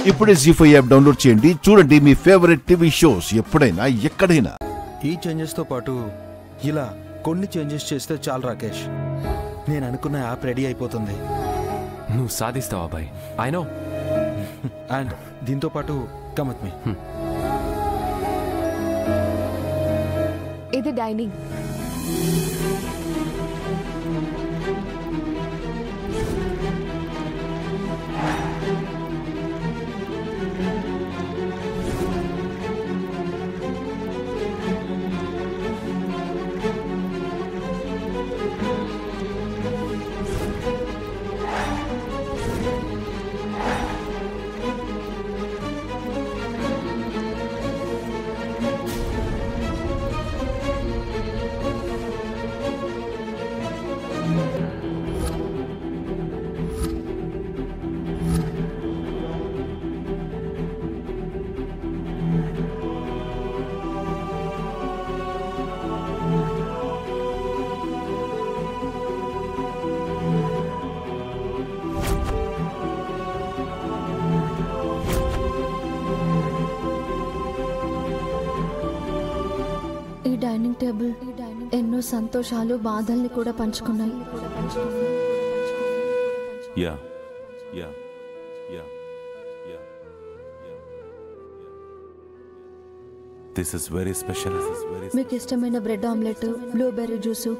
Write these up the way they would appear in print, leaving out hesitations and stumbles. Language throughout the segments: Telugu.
ఇప్పుడే జీ5 యాప్ డౌన్లోడ్ చేయండి. చూడండి మీ ఫేవరెట్ టీవీ షోస్ ఎప్పుడైనా ఎక్కడైనా. ఈ చేంజెస్ తో పాటు ఇలా కొన్ని చేంజెస్ చేస్తే చాలు రాకేష్, నేను అనుకున్న యాప్ రెడీ అయిపోతుంది. నువ్వు సాధిస్తావా బాయ్? I know. అండ్ దీంతో పాటు కమ్ విత్ మీ. ఇది డైనింగ్. ఈ డైనింగ్ టేబుల్ ఎన్నో సంతోషాలు బాధల్ని కూడా పంచుకున్నాయి. మీకు ఇష్టమైన బ్రెడ్ ఆమ్లెట్, బ్లూబెర్రీ జ్యూసు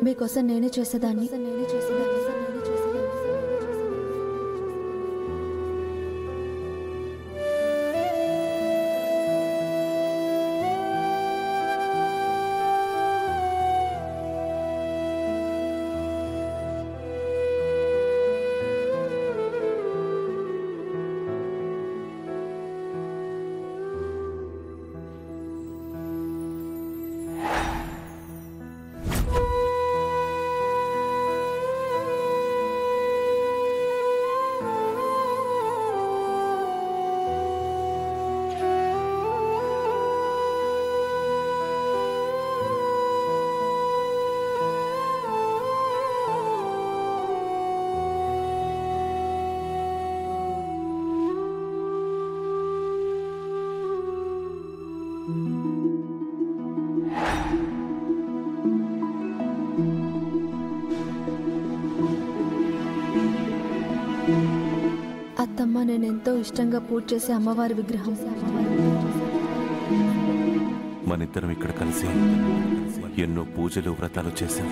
మీకోసం నేనే చేసేదాన్ని. అత్తమ్మ నేను ఎంతో ఇష్టంగా పూజ చేసే అమ్మవారి విగ్రహం. మనిద్దరం ఇక్కడ కలిసి ఎన్నో పూజలు వ్రతాలు చేశాం.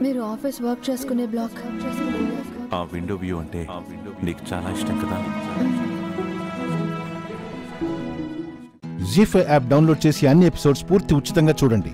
మీరు ఆఫీస్ వర్క్ చేసుకునే బ్లాక్. ఆ విండో వ్యూ అంటే నీకు చాలా ఇష్టం కదా. జీ5 యాప్ డౌన్లోడ్ చేసి అన్ని ఎపిసోడ్స్ పూర్తి ఉచితంగా చూడండి.